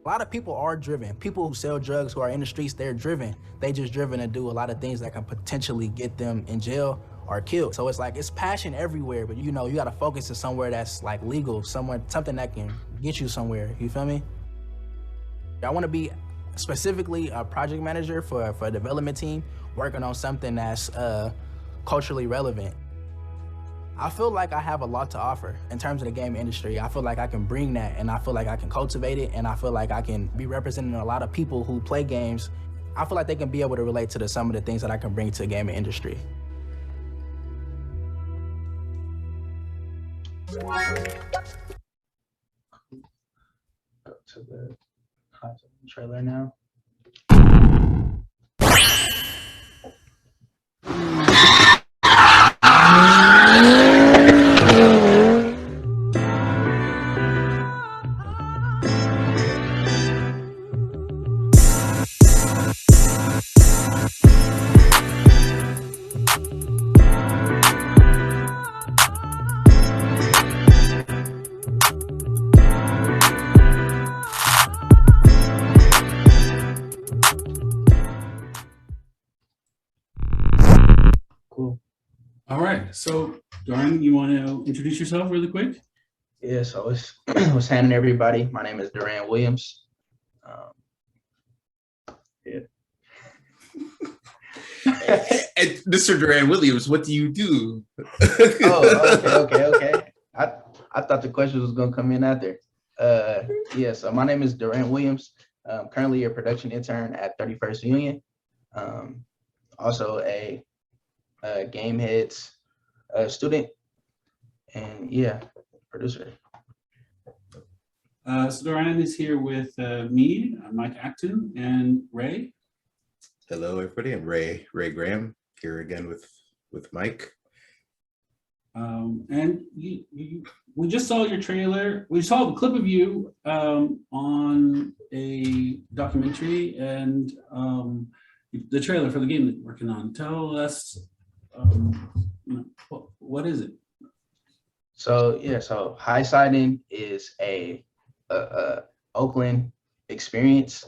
A lot of people are driven. People who sell drugs, who are in the streets, they're driven. They just driven to do a lot of things that can potentially get them in jail or killed. So it's like, it's passion everywhere, but you know, you gotta focus to somewhere that's like legal, somewhere, something that can get you somewhere, you feel me? I wanna be specifically a project manager for a development team, working on something that's culturally relevant. I feel like I have a lot to offer in terms of the game industry. I feel like I can bring that, and I feel like I can cultivate it, and I feel like I can be representing a lot of people who play games. I feel like they can be able to relate to some of the things that I can bring to the gaming industry. Go to the trailer now. Cool. All right. So, Doran, you want to introduce yourself really quick? Yeah, so what's happening, everybody? My name is Doran Williams. Yeah. And Mr. Doran Williams, what do you do? Okay. I thought the question was gonna come in after. Yeah, so my name is Doran Williams. I'm currently a production intern at 31st Union. Also a Game Heads student, and yeah, producer. So Doran is here with me, Mike Acton, and Ray. Hello, everybody. I'm Ray Graham, here again with Mike. And we just saw your trailer. We saw a clip of you on a documentary, and the trailer for the game that you're working on. Tell us, what is it? So yeah, so Highsidin is a Oakland experience,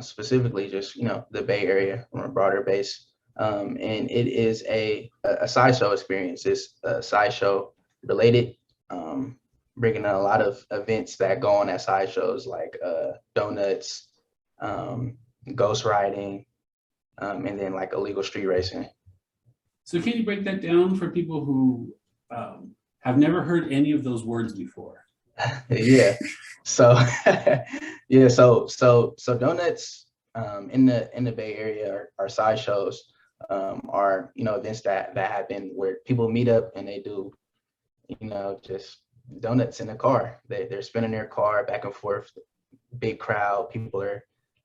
specifically just the Bay Area on a broader base. And it is a sideshow experience. It's sideshow related, bringing in a lot of events that go on at sideshows, like donuts, ghost riding, and then like illegal street racing. So can you break that down for people who have never heard any of those words before? Yeah. So yeah, so donuts in the Bay Area are sideshows, are events that happen where people meet up and they do just donuts in the car. They're spinning their car back and forth, big crowd, people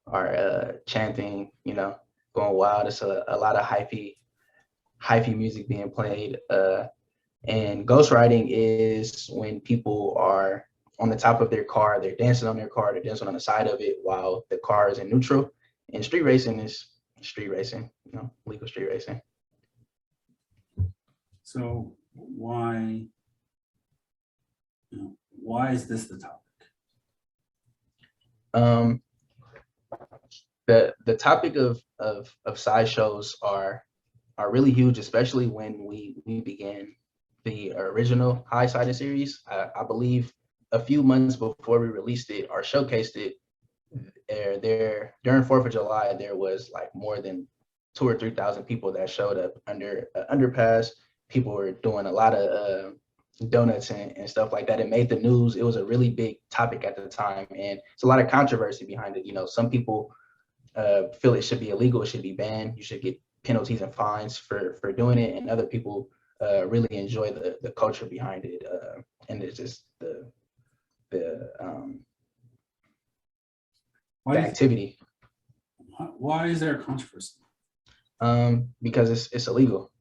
are chanting, going wild. It's a lot of hyphy music being played. And ghost riding is when people are on the top of their car, they're dancing on their car, they're dancing on the side of it while the car is in neutral. And street racing is street racing, legal street racing. So why is this the topic? The topic of sideshows are really huge, especially when we began the original Highsidin series. I believe a few months before we released it or showcased it, there during 4th of July, there was like more than 2,000 or 3,000 people that showed up under underpass. People were doing a lot of donuts and stuff like that. It made the news. It was a really big topic at the time, and it's a lot of controversy behind it. Some people feel it should be illegal, it should be banned, you should get penalties and fines for doing it, and other people really enjoy the culture behind it, and it's just the activity. Why is there a controversy? Because it's illegal.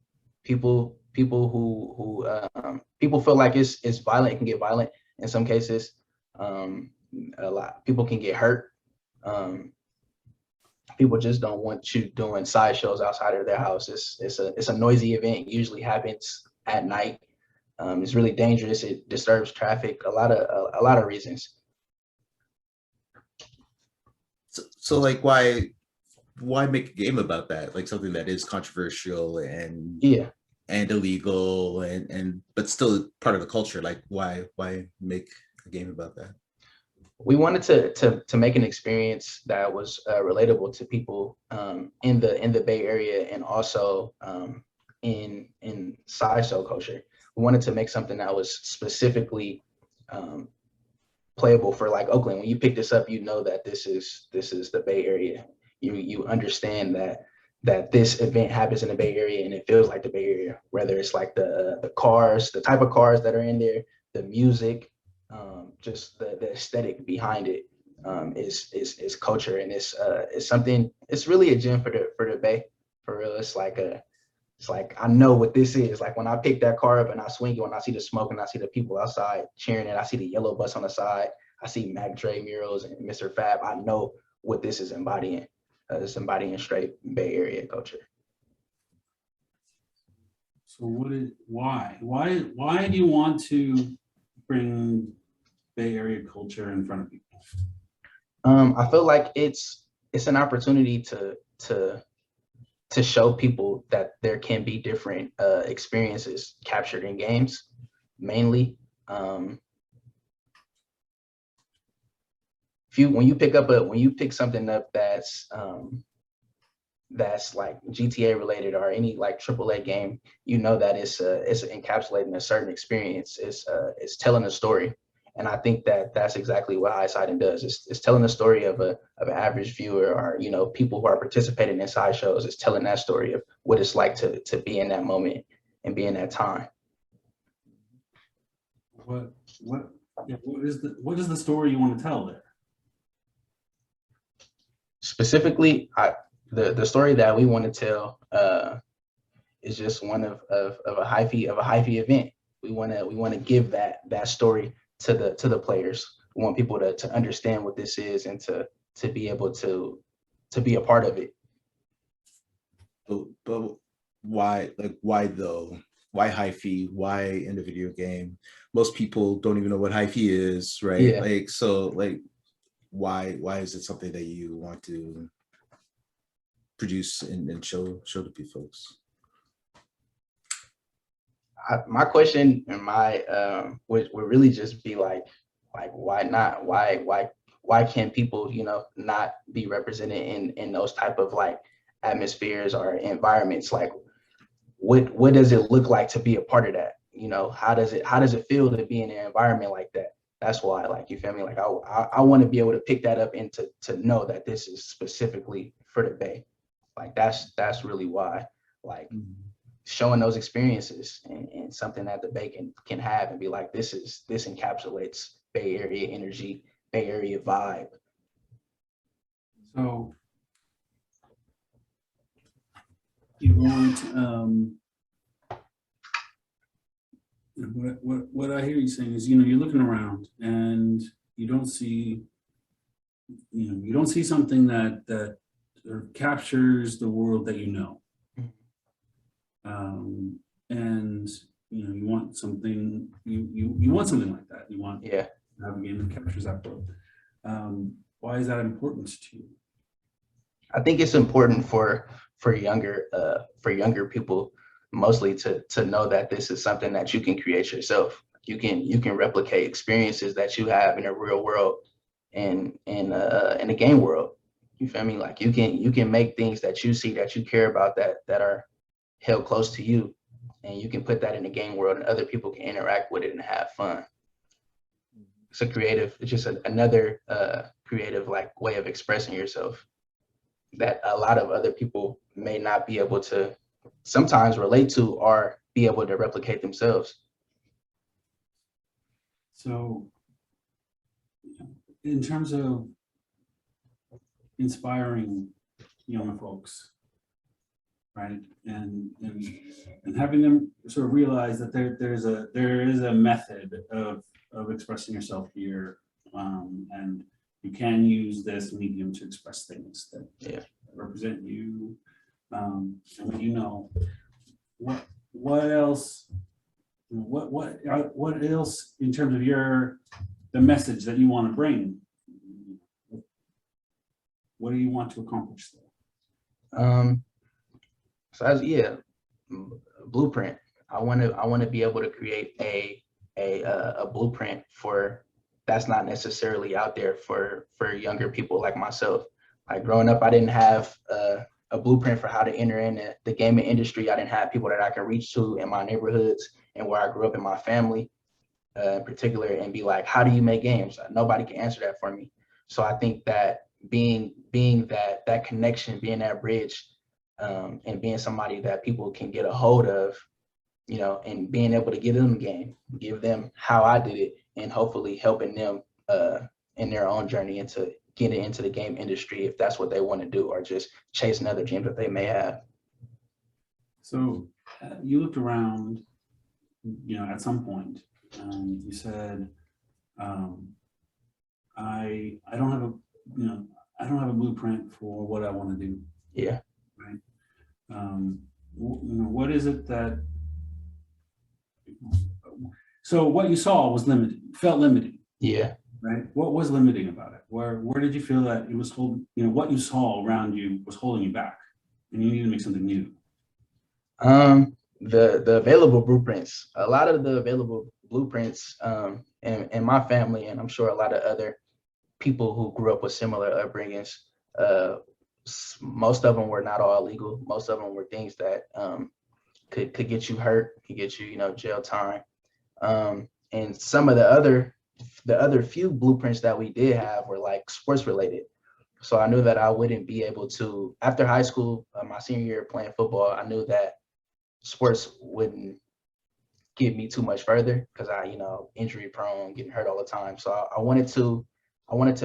People who people feel like it's violent. It can get violent in some cases. A lot people can get hurt. People just don't want you doing sideshows outside of their house. It's a noisy event. It usually happens at night. It's really dangerous. It disturbs traffic. A lot of reasons. So like, why make a game about that? Like something that is controversial and Yeah. illegal and but still part of the culture. Like why make a game about that? We wanted to make an experience that was relatable to people in the Bay Area, and also in sideshow culture. We wanted to make something that was specifically playable for like Oakland. When you pick this up, you know that this is the Bay Area. You understand that this event happens in the Bay Area and it feels like the Bay Area. Whether it's like the cars, the type of cars that are in there, the music, just the aesthetic behind it is culture, and it's something. It's really a gem for the Bay. For real, it's like I know what this is. Like when I pick that car up and I swing it, when I see the smoke and I see the people outside cheering it, I see the yellow bus on the side, I see Mac Dre murals and Mr. Fab. I know what this is embodying. It's embodying straight Bay Area culture. So why do you want to bring Bay Area culture in front of people? I feel like it's an opportunity to show people that there can be different experiences captured in games, mainly. When you pick something up that's like GTA related or any like AAA game, you know that it's encapsulating a certain experience. It's telling a story, and I think that's exactly what Highsidin does. It's telling the story of an average viewer, or people who are participating in side shows. It's telling that story of what it's like to be in that moment and be in that time. What is the story you want to tell there? Specifically, the story that we want to tell is just one of a hyphy event. We want to give that story to the players. We want people to understand what this is and to be able to be a part of it. But why though? Why hyphy? Why in the video game? Most people don't even know what hyphy is, right? Yeah. Like so, like why is it something that you want to produce and show to people folks? My question and my would really just be like why not? Why can't people not be represented in those type of like atmospheres or environments? Like what does it look like to be a part of that? How does it feel to be in an environment like that? That's why, like, you feel me? Like I want to be able to pick that up and to know that this is specifically for the Bay. Like that's really why, like, showing those experiences and something that the Bay can have and be like, this encapsulates Bay Area energy, Bay Area vibe. So you want what I hear you saying is, you're looking around and you don't see something that captures the world that you know. And you want something you want something like that. You want to have a game that captures that world. Why is that important to you? I think it's important for younger people, mostly to know that this is something that you can create yourself. You can replicate experiences that you have in a real world and in a game world. You feel me? Like you can make things that you see, that you care about, that are held close to you, and you can put that in the game world, and other people can interact with it and have fun. It's just another creative like way of expressing yourself that a lot of other people may not be able to sometimes relate to or be able to replicate themselves. So in terms of inspiring young folks, right, and having them sort of realize that there is a method of expressing yourself here, and you can use this medium to express things that represent you. And what else? What else in terms of the message that you want to bring? What do you want to accomplish there? So blueprint. I want to be able to create a blueprint for that's not necessarily out there for younger people like myself. Like growing up, I didn't have a blueprint for how to enter in the gaming industry. I didn't have people that I can reach to in my neighborhoods and where I grew up in my family, in particular, and be like, how do you make games? Nobody can answer that for me. So I think that being that connection, being that bridge, and being somebody that people can get a hold of, you know, and being able to give them the game, give them how I did it, and hopefully helping them in their own journey into getting into the game industry if that's what they want to do, or just chase another dream that they may have. So you looked around, you know, at some point, you said, I don't have a, you know, I don't have a blueprint for what I want to do. Yeah. Right. You know, what is it that, so what you saw was limited, felt limiting. Yeah. Right. What was limiting about it? Where did you feel that it was holding, you know, what you saw around you was holding you back and you need to make something new? The available blueprints, a lot of the available blueprints in my family, and I'm sure a lot of other people who grew up with similar upbringings, most of them were not all legal. Most of them were things that could get you hurt, could get you, you know, jail time. And some of the other few blueprints that we did have were like sports related. So I knew that I wouldn't be able to, after high school, my senior year playing football, I knew that sports wouldn't get me too much further because I, you know, injury prone, getting hurt all the time. So I wanted to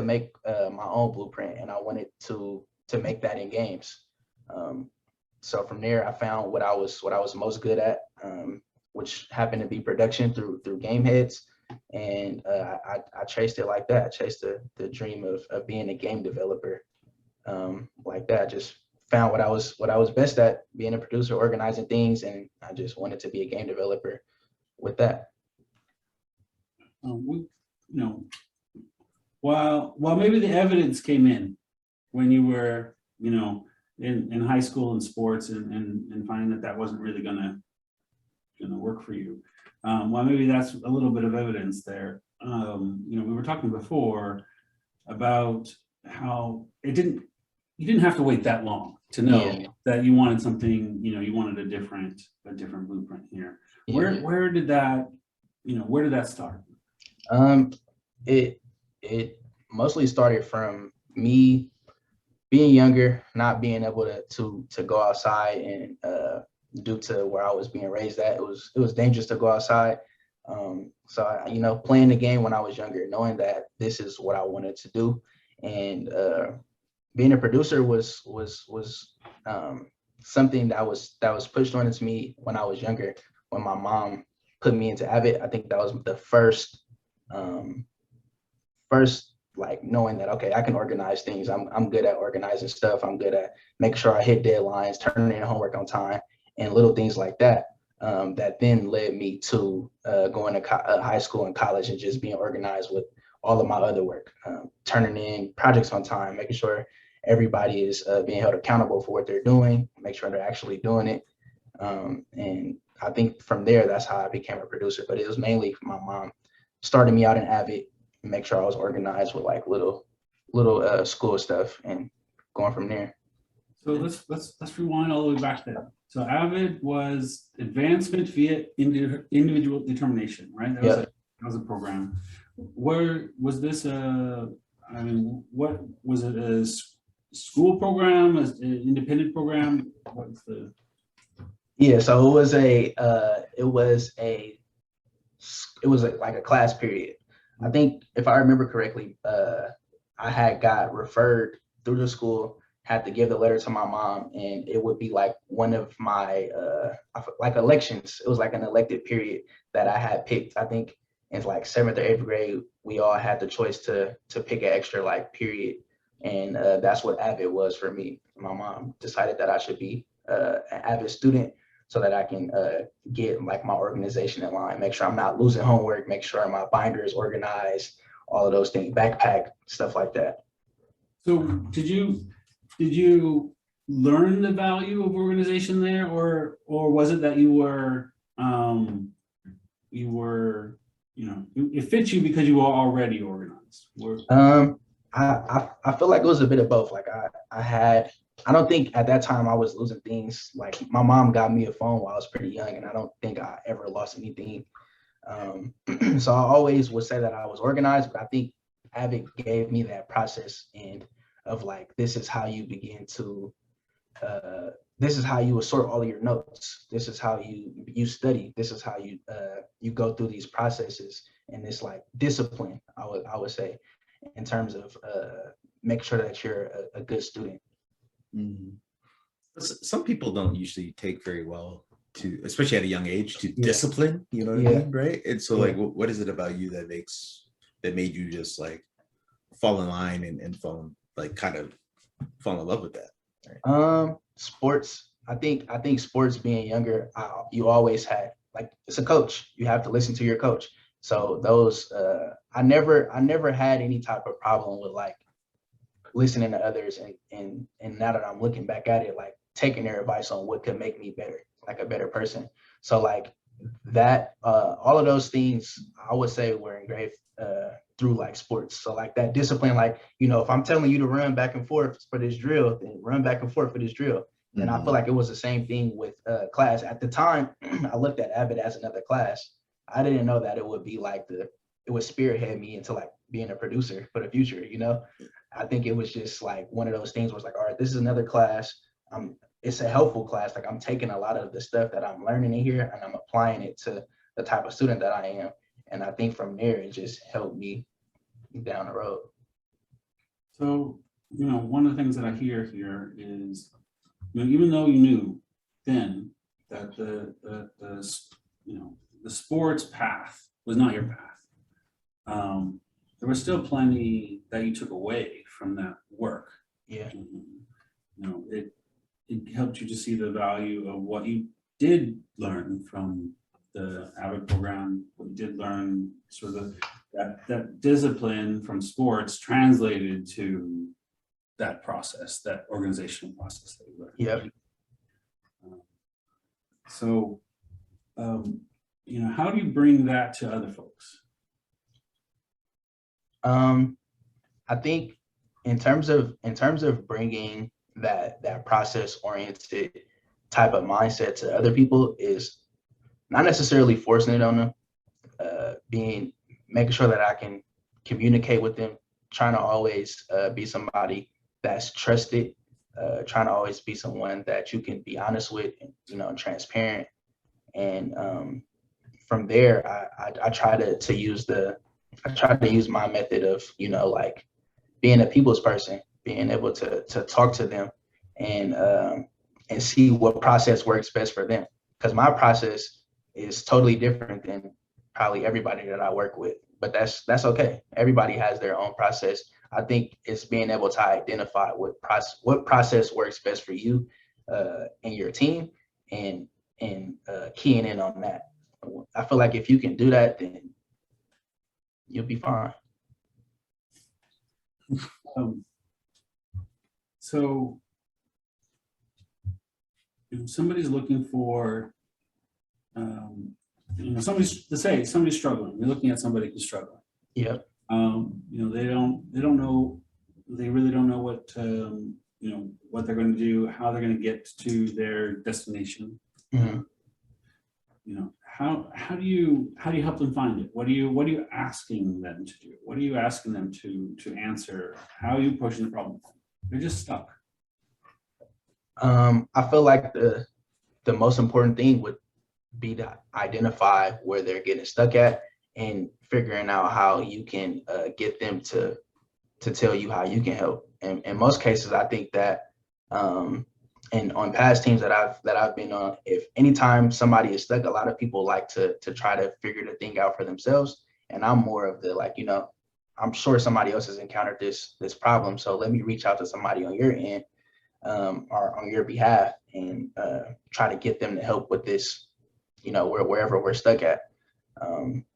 make my own blueprint, and I wanted to make that in games. So from there, I found what I was most good at, which happened to be production through game heads. And I chased it like that. I chased the dream of being a game developer like that. Just found what I was best at, being a producer, organizing things, and I just wanted to be a game developer with that. You know, while maybe the evidence came in when you were, you know, in high school and sports and finding that wasn't really gonna work for you. Well, maybe that's a little bit of evidence there. You know, we were talking before about how you didn't have to wait that long to know that you wanted something, you know, you wanted a different blueprint here. Yeah. Where did that start? It mostly started from me being younger, not being able to go outside, and due to where I was being raised at, it was dangerous to go outside. So I, you know, playing the game when I was younger, knowing that this is what I wanted to do, and being a producer was something that was pushed onto me when I was younger. When my mom put me into Avid, I think that was the first like knowing that, okay, I can organize things. I'm good at organizing stuff. I'm good at making sure I hit deadlines, turning in homework on time, and little things like that. That then led me to going to high school and college and just being organized with all of my other work, turning in projects on time, making sure everybody is being held accountable for what they're doing, make sure they're actually doing it. And I think from there, that's how I became a producer. But it was mainly my mom starting me out in Avid, make sure I was organized with like little school stuff, and going from there. So let's rewind all the way back there. So Avid was advancement via individual determination, right? That was a program. Where was this? What was it? A school program? An independent program? What's the? Yeah, so it was like a class period. I think if I remember correctly, I had got referred through the school, had to give the letter to my mom, and it would be like one of my like elections. It was like an elected period that I had picked. I think in like 7th or 8th grade, we all had the choice to pick an extra like period, and that's what Avid was for me. My mom decided that I should be an Avid student, so that I can get like my organization in line, make sure I'm not losing homework, make sure my binder is organized, all of those things, backpack, stuff like that. So did you learn the value of organization there, or was it that you were it fits you because you were already organized? I feel like it was a bit of both. Like I don't think at that time I was losing things. Like my mom got me a phone while I was pretty young, and I don't think I ever lost anything. So I always would say that I was organized, but I think Avid gave me that process and of like, this is how you begin to, this is how you assort all of your notes. This is how you study. This is how you go through these processes, and it's like discipline. I would say, in terms of making sure that you're a good student. Mm-hmm. Some people don't usually take very well to, especially at a young age, to discipline, you know what I mean, right? And so like, what is it about you that made you just like fall in line and fall in love with that? Right? Sports. I think sports, being younger, you always had, like, it's a coach. You have to listen to your coach. So those, I never had any type of problem with like listening to others, and now that I'm looking back at it, like taking their advice on what could make me better, like a better person. So like that, all of those things I would say were engraved through like sports. So like that discipline, like, if I'm telling you to run back and forth for this drill, then run back and forth for this drill. And I feel like it was the same thing with class. At the time, I looked at Avid as another class. I didn't know that it would be like it would spearhead me into like being a producer for the future, I think it was just like one of those things where it's like, all right, this is another class. It's a helpful class. Like I'm taking a lot of the stuff that I'm learning in here and I'm applying it to the type of student that I am. And I think from there, it just helped me down the road. So, one of the things that I hear here is, even though you knew then that the sports path was not your path, there was still plenty that you took away from that work. Yeah. It helped you to see the value of what you did learn from the Avid program, what you did learn, sort of that discipline from sports translated to that process, that organizational process that you learned. Yep. So, how do you bring that to other folks? I think in terms of bringing that process oriented type of mindset to other people is not necessarily forcing it on them, making sure that I can communicate with them, trying to always be somebody that's trusted, trying to always be someone that you can be honest with, and transparent. And from there, I try to use my method of, like being a people's person, being able to talk to them and see what process works best for them. Because my process is totally different than probably everybody that I work with, but that's okay. Everybody has their own process. I think it's being able to identify what process works best for you and your team, and keying in on that. I feel like if you can do that, then you'll be fine. So if somebody's looking for, somebody's struggling. You're looking at somebody who's struggling. Yep. They really don't know what what they're going to do, how they're going to get to their destination. Mm-hmm. How do you help them find it? What are you asking them to do? What are you asking them to answer? How are you pushing the problem? They're just stuck. I feel like the most important thing would be to identify where they're getting stuck at and figuring out how you can get them to tell you how you can help. And in most cases, I think that and on past teams that I've been on, if anytime somebody is stuck, a lot of people like to try to figure the thing out for themselves. And I'm more of the like, I'm sure somebody else has encountered this problem, so let me reach out to somebody on your end or on your behalf and try to get them to help with this, wherever we're stuck at,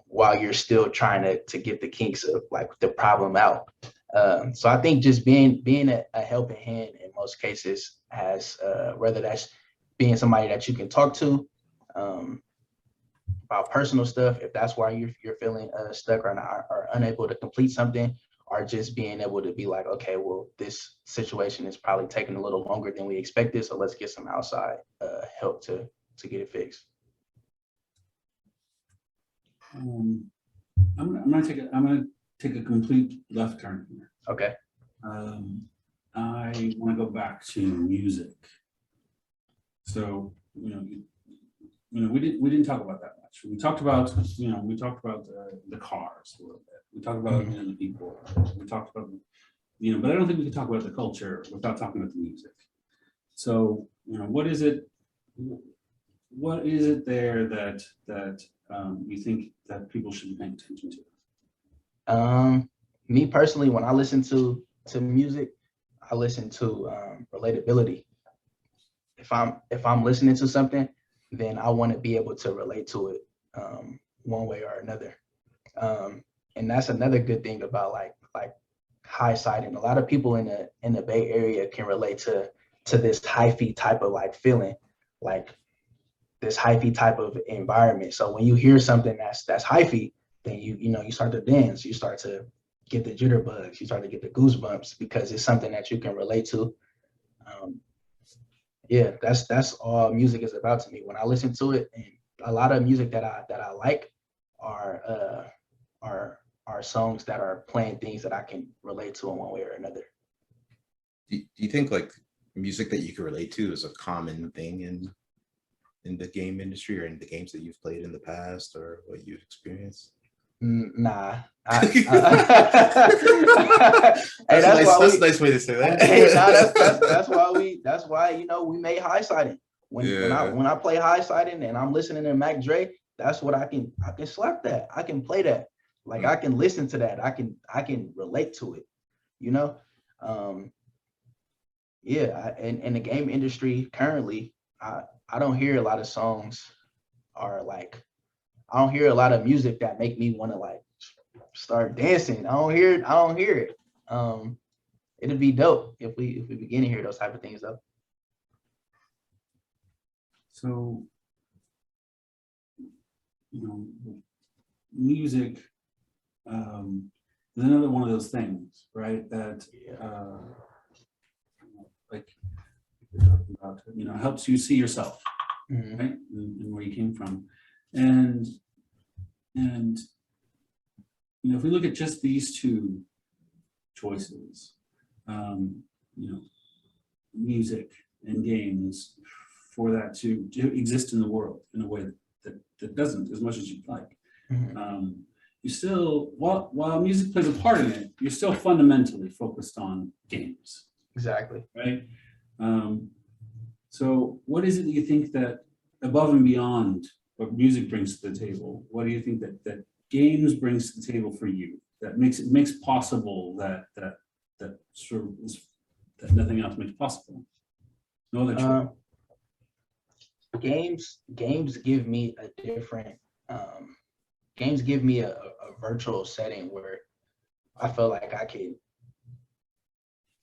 while you're still trying to get the kinks of like the problem out. So I think just being a helping hand in most cases has, whether that's being somebody that you can talk to about personal stuff, if that's why you're feeling stuck or unable to complete something, or just being able to be like, okay, well, this situation is probably taking a little longer than we expected, so let's get some outside help to get it fixed. I'm gonna take a complete left turn here. Okay. I want to go back to music. So we didn't talk about that much. We talked about the cars a little bit. We talked about the people. We talked about but I don't think we can talk about the culture without talking about the music. So what is it there that you think that people should be paying attention to? Me personally, when I listen to music, I listen to relatability. If I'm listening to something, then I want to be able to relate to it one way or another. And that's another good thing about like Highsidin. A lot of people in the Bay Area can relate to this hyphy type of like feeling, like this hyphy type of environment. So when you hear something that's hyphy, then you start to dance, you start to get the jitterbugs, you start to get the goosebumps because it's something that you can relate to. Yeah, that's all music is about to me. When I listen to it, and a lot of music that I like are songs that are playing things that I can relate to in one way or another. Do you think like music that you can relate to is a common thing in the game industry or in the games that you've played in the past or what you've experienced? Nah. Hey, that's a nice way to say that. Hey, that's why we made Highsidin. When I play Highsidin and I'm listening to Mac Dre, that's what I can slap that. I can play that. Like I can listen to that. I can relate to it. Yeah, in the game industry currently, I don't hear a lot of songs or like I don't hear a lot of music that make me want to like start dancing. I don't hear it. It'd be dope if we begin to hear those type of things though. So, music is another one of those things, right? That like you're talking about, helps you see yourself, right, and where you came from, and if we look at just these two choices, music and games, for that to exist in the world in a way that doesn't as much as you'd like. You still, while music plays a part in it, you're still fundamentally focused on games. Exactly. Right. So what is it that you think that above and beyond what music brings to the table, what do you think that games brings to the table for you that makes possible that sort of is, that nothing else makes possible? No other choice. Games give me a different games give me a virtual setting where I feel like I can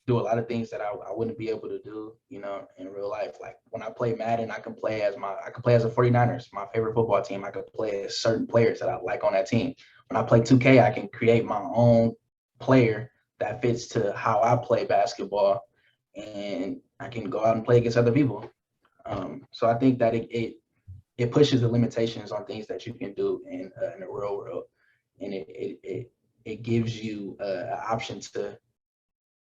do a lot of things that I wouldn't be able to do, in real life. Like when I play Madden, I can play as a 49ers, my favorite football team. I could play as certain players that I like on that team. When I play 2K, I can create my own player that fits to how I play basketball, and I can go out and play against other people. So I think that it pushes the limitations on things that you can do in the real world, and it gives you an option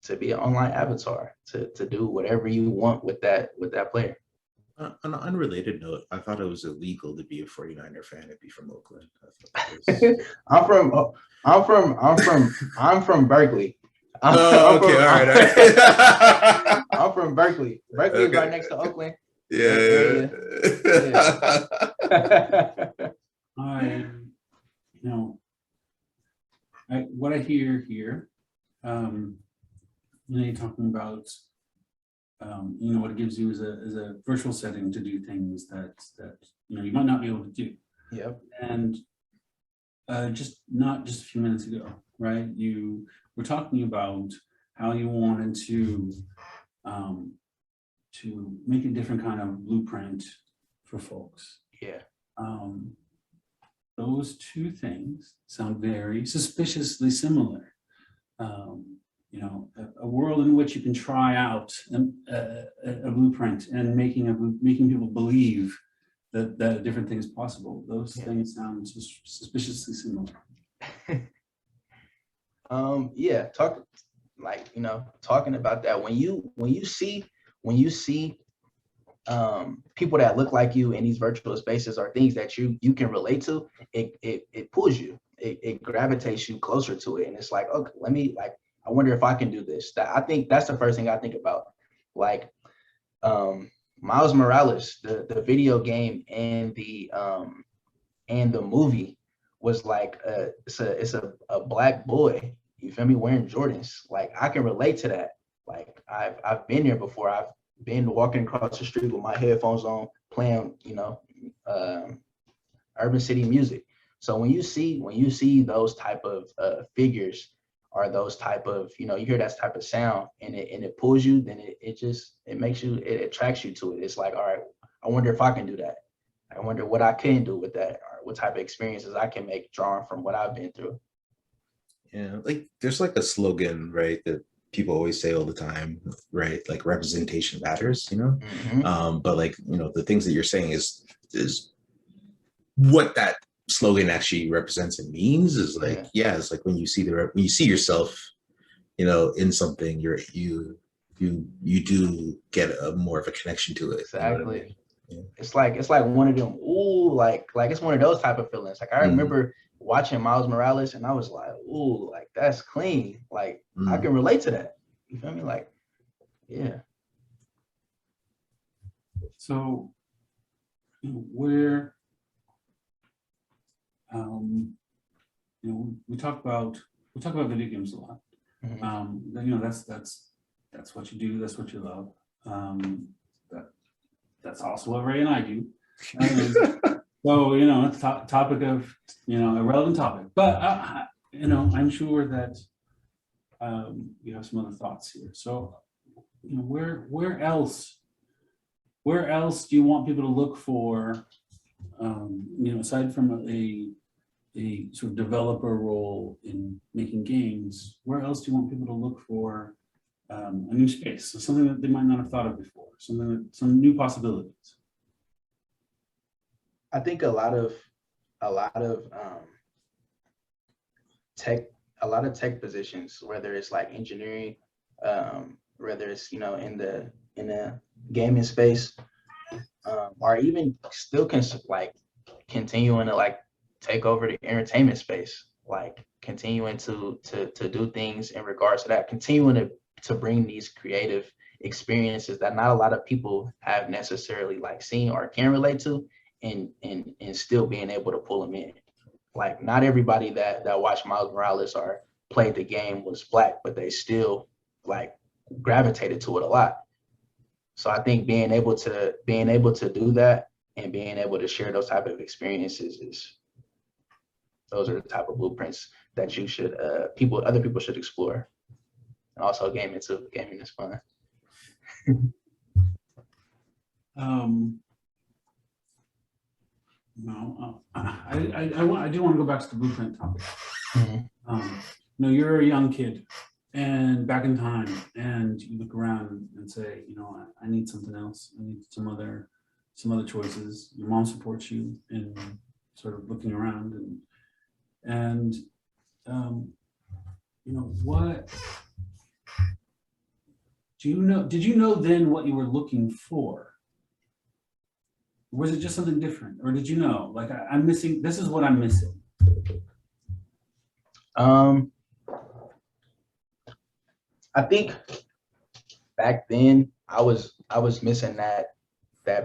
to be an online avatar, to do whatever you want with that player. On an unrelated note, I thought it was illegal to be a 49er fan and be from Oakland. I'm from Berkeley. All right. I'm from Berkeley. Berkeley is right next to Oakland. Yeah. What I hear here, you're talking about, what it gives you is a virtual setting to do things that you might not be able to do. Yep. And not just a few minutes ago, right? You we're talking about how you wanted to make a different kind of blueprint for folks. Yeah. Those two things sound very suspiciously similar. You know, a world in which you can try out a blueprint and making people believe that a different thing is possible. Those things sound suspiciously similar. Yeah, talking about that, when you see people that look like you in these virtual spaces or things that you can relate to, it pulls you, it gravitates you closer to it, and it's like, okay, I wonder if I can do this. I think that's the first thing I think about. Like Miles Morales, the video game and the movie was like it's a black boy, you feel me, wearing Jordans. Like I can relate to that. Like I've been there before. I've been walking across the street with my headphones on, playing, urban city music. So when you see those type of figures, or those type of, you hear that type of sound, and it pulls you, then it attracts you to it. It's like, all right, I wonder if I can do that. I wonder what I can do with that, or what type of experiences I can make drawing from what I've been through. Yeah, like there's like a slogan, right, that people always say all the time, right? Like representation matters, Mm-hmm. But like, the things that you're saying is what that slogan actually represents and means is like, it's like when you see yourself, in something, you do get a more of a connection to it. Exactly. You know what I mean? Yeah. It's like one of them, ooh, like it's one of those type of feelings. Like I remember watching Miles Morales, and I was like, ooh, like that's clean. Like I can relate to that. You feel me? Like, yeah. So where we talk about video games a lot. Mm-hmm. That's what you do. That's what you love. That's also what Ray and I do. So it's topic of a relevant topic. But I'm sure that you have some other thoughts here. So where else do you want people to look for? Aside from a sort of developer role in making games, where else do you want people to look for a new space, so something that they might not have thought of before, some new possibilities? I think a lot of tech positions, whether it's like engineering, whether it's in the gaming space, or even still continuing to take over the entertainment space, like continuing to do things in regards to that, continuing to bring these creative experiences that not a lot of people have necessarily seen or can relate to, and still being able to pull them in. Like not everybody that watched Miles Morales or played the game was Black, but they still gravitated to it a lot. So I think being able to do that and being able to share those type of experiences those are the type of blueprints that you should other people should explore. And also gaming too. Gaming is fun. I do want to go back to the blueprint topic. Mm-hmm. You're a young kid, and back in time, and you look around and say, I need something else. I need some other choices. Your mom supports you in sort of looking around, and what do you know? Did you know then what you were looking for? Was it just something different, or did you know, I'm missing? This is what I'm missing. I think back then I was missing that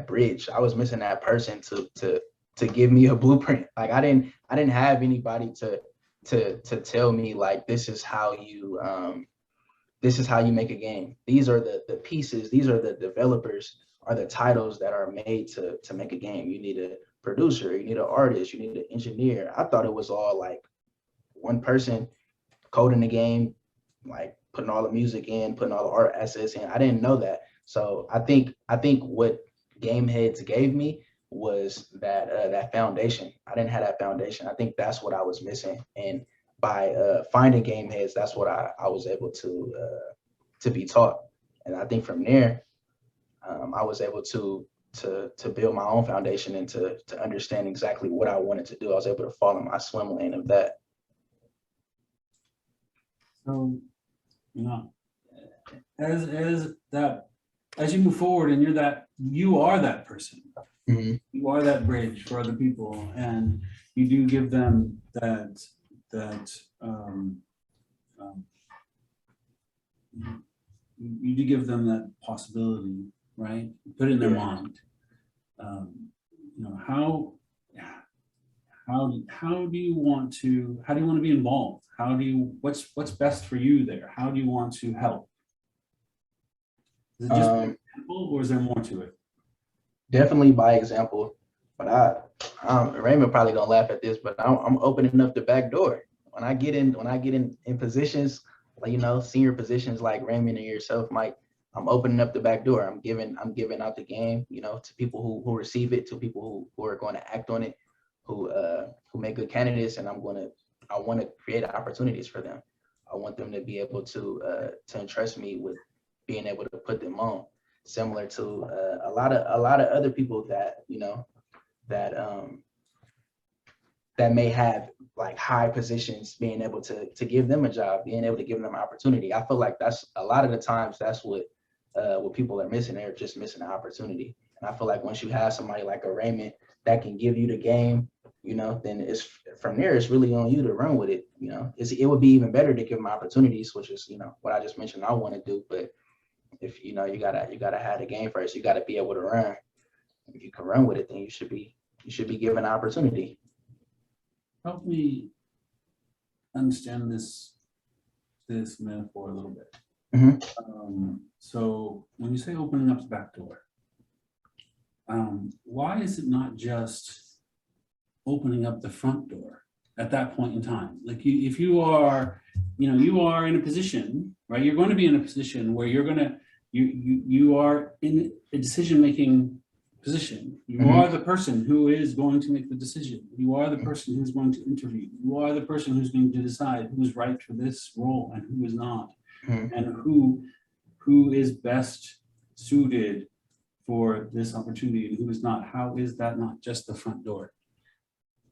bridge. I was missing that person to give me a blueprint. Like I didn't have anybody to tell me this is how you make a game. These are the pieces. These are the developers, are the titles that are made to make a game. You need a producer, you need an artist, you need an engineer. I thought it was all one person coding the game, like putting all the music in, putting all the art assets in. I didn't know that. So I think what Game Heads gave me was that foundation. I didn't have that foundation. I think that's what I was missing. And by finding Game Heads, that's what I was able to be taught. And I think from there, I was able to build my own foundation and to understand exactly what I wanted to do. I was able to fall in my swim lane of that. So, as you move forward and you are that person, Mm-hmm. you are that bridge for other people, and you do give them you do give them that possibility, right? You put it in their mind. How do you want to be involved? What's best for you there? How do you want to help? Is it just by example, or is there more to it? Definitely by example, but Raymond probably gonna laugh at this, but I'm opening up the back door when I get in positions, like senior positions like Raymond and yourself, Mike. I'm opening up the back door. I'm giving out the game, to people who receive it, to people who are going to act on it, who make good candidates, and I want to create opportunities for them. I want them to be able to entrust me with being able to put them on. Similar to a lot of other people that that may have like high positions, being able to give them a job, being able to give them opportunity. I feel like that's a lot of the times that's what people are missing. They're just missing an opportunity. And I feel like once you have somebody like a Raymond that can give you the game, then it's from there, it's really on you to run with it. It would be even better to give them opportunities, which is what I just mentioned I want to do. But if you gotta have the game first, you gotta be able to run. If you can run with it, then you should be given an opportunity. Help me understand this metaphor a little bit. Mm-hmm. So when you say opening up the back door, why is it not just opening up the front door at that point in time? Like if you are in a position, right? You're going to be in a position where you are in a decision-making position. You are the person who is going to make the decision. You are the person who's going to interview. You are the person who's going to decide who's right for this role and who is not, and who is best suited for this opportunity and who is not. How is that not just the front door?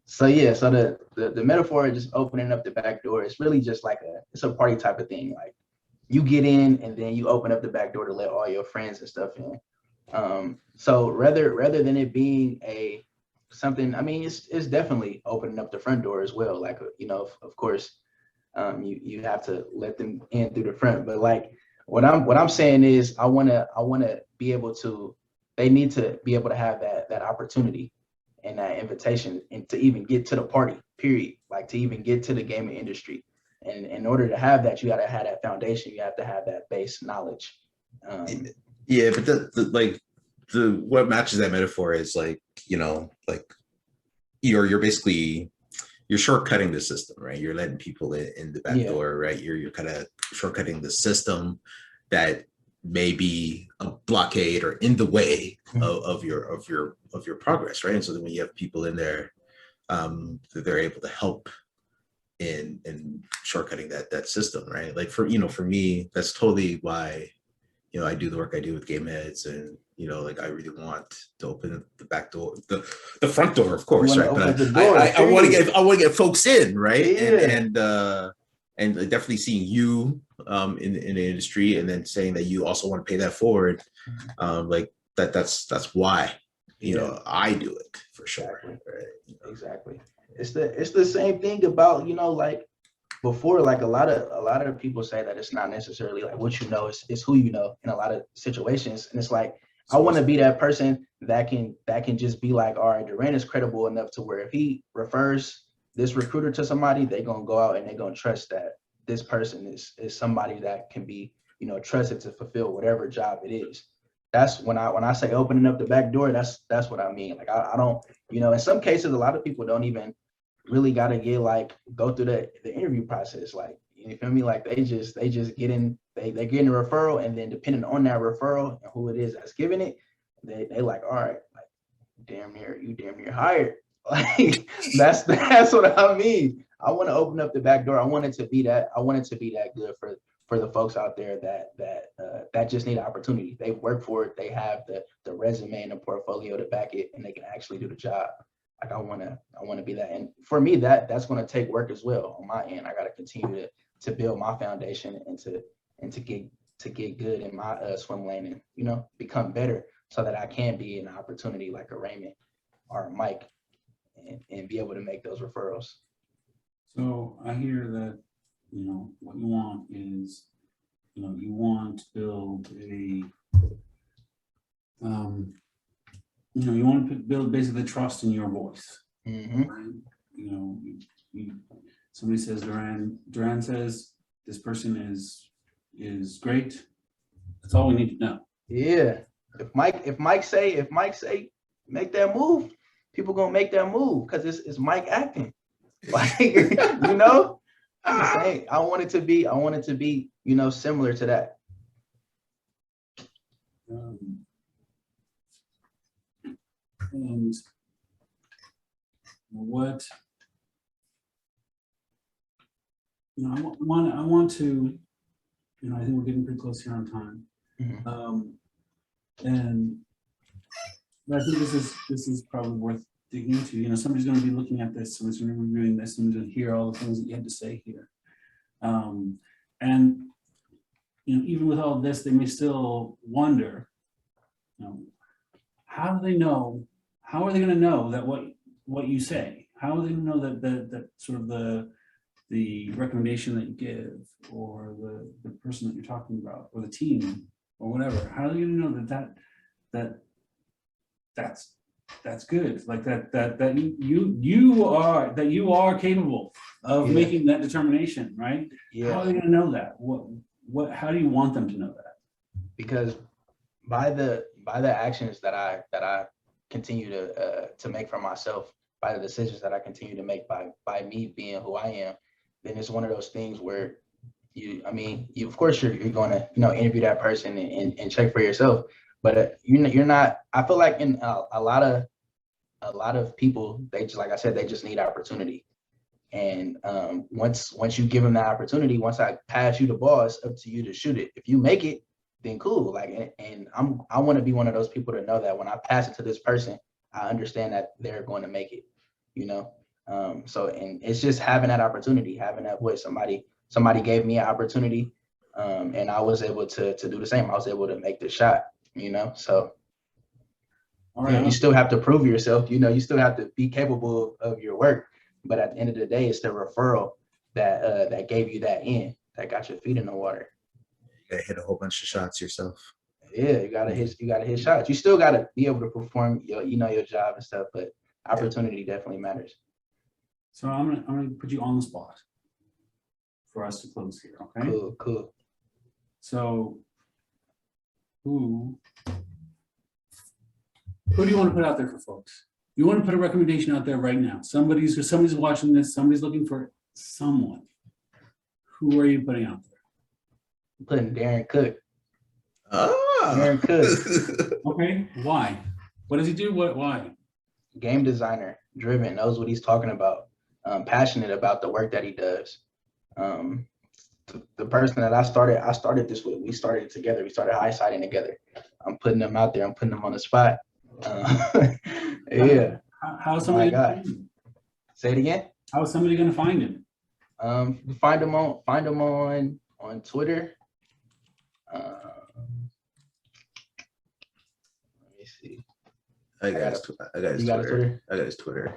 So the metaphor of just opening up the back door is really just like it's a party type of thing. Like you get in and then you open up the back door to let all your friends and stuff in. So rather than it being something, I mean, it's definitely opening up the front door as well. Like, of course, you have to let them in through the front. But like what I'm saying is I want to be able to, they need to be able to have that opportunity and that invitation and to even get to the party, period. Like to even get to the gaming industry. And in order to have that, you got to have that foundation. You have to have that base knowledge. Yeah, but what matches that metaphor is like you're basically shortcutting the system, right? You're letting people in the back door, right? You're kind of shortcutting the system that may be a blockade or in the way of your progress, right? And so then when you have people in there, they're able to help in shortcutting that system, right? Like for me, that's totally why I do the work I do with Game Heads, and like I really want to open the back door, the front door, of course, right? But I want to get folks in, right? Yeah. And definitely seeing you in the industry, and then saying that you also want to pay that forward, like that's why I do it for sure. Exactly. Right? Exactly. It's the same thing about like before, like a lot of people say that it's not necessarily like what you know, it's who you know in a lot of situations, and it's like I want to be that person that can just be like, all right, Doran is credible enough to where if he refers this recruiter to somebody, they're gonna go out and they're gonna trust that this person is somebody that can be trusted to fulfill whatever job it is. That's when I say opening up the back door. That's what I mean. Like I don't in some cases a lot of people don't even really got to go through the interview process. Like You feel me? Like they just get in, they get in a referral, and then depending on that referral and who it is that's giving it, they like, all right, like you damn near hired. Like that's what I mean. I want to open up the back door. I want it to be that good for the folks out there that just need opportunity. They work for it. They have the resume and the portfolio to back it, and they can actually do the job. Like I want to be that. And for me, that's going to take work as well on my end. I got to continue to build my foundation and to get good in my swim lane, and, you know, become better so that I can be an opportunity like a Raymond or a Mike, and be able to make those referrals. So I hear that, you know, what you want is, you know, you want to build a, you know, you want to build basically trust in your voice. Mm-hmm. Right? You know, somebody says Doran says this person is great. That's all we need to know. Yeah. If Mike say make that move, people gonna make that move because it's Mike Acton. Like, you know, I want it to be, you know, similar to that. And what, you know, I want to, you know, I think we're getting pretty close here on time. Mm-hmm. And I think this is probably worth digging into. You know, somebody's going to be looking at this, somebody's going to be reviewing this, and to hear all the things that you had to say here. And you know, even with all of this, they may still wonder, you know, how do they know? How are they going to know that what you say? How are they going to know that sort of the recommendation that you give, or the person that you're talking about, or the team, or whatever? How are they going to know that's good? Like that you are capable of making that determination, right? Yeah. How are they going to know that? What? How do you want them to know that? Because by the actions that I continue to make for myself, by the decisions that I continue to make, by me being who I am, then it's one of those things where you of course you're going to, you know, interview that person and check for yourself, but you're not. I feel like in a lot of people, they just, like I said, they just need opportunity. And once you give them that opportunity, once I pass you the ball, it's up to you to shoot it. If you make it, then cool. Like, and I want to be one of those people to know that when I pass it to this person, I understand that they're going to make it, you know? So, and it's just having that opportunity, having that voice. Somebody gave me an opportunity, and I was able to do the same. I was able to make the shot, you know? So, all right. You still have to prove yourself, you know, you still have to be capable of your work. But at the end of the day, it's the referral that gave you that in, that got your feet in the water. You gotta hit a whole bunch of shots yourself. Yeah, you gotta hit shots. You still gotta be able to perform your job and stuff, but opportunity definitely matters. So I'm gonna put you on the spot for us to close here. Okay. Cool. So who do you want to put out there for folks? You want to put a recommendation out there right now. Somebody's watching this, somebody's looking for someone. Who are you putting out there? I'm putting Darren Cook. Ah. Darren Cook. Okay, why? What does he do? Why? Game designer, driven, knows what he's talking about, passionate about the work that he does. The person that I started this with, we started together. We started Highsidin together. I'm putting them out there. I'm putting them on the spot. Yeah. How's somebody? Say it again. How is somebody going to find him? Find him on Twitter. Let me see. I got his Twitter.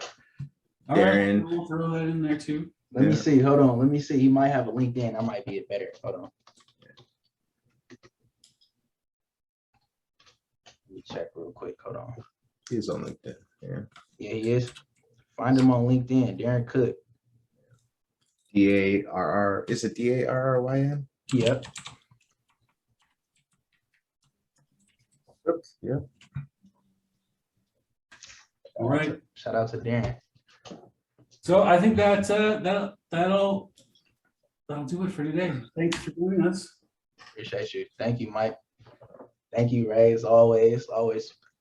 All Darren. right, we'll throw that in there too. Let me see. Hold on. Let me see. He might have a LinkedIn. That might be it better. Hold on. Let me check real quick. Hold on. He's on LinkedIn. Yeah, he is. Find him on LinkedIn. Darren Cook. DARR. Is it DARRYN? Yep. Oops. Yep. All right. Shout out to Darren. So I think that's that'll that'll do it for today. Thanks for joining us. Appreciate you. Thank you, Mike. Thank you, Ray, as always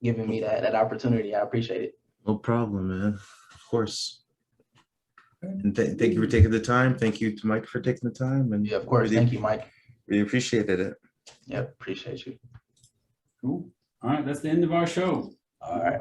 giving me that opportunity. I appreciate it. No problem, man. Of course. And thank you for taking the time. Thank you to Mike for taking the time. And Yeah, of course. Thank you, Mike. We appreciated it. Yeah, appreciate you. Cool. All right, that's the end of our show. All right.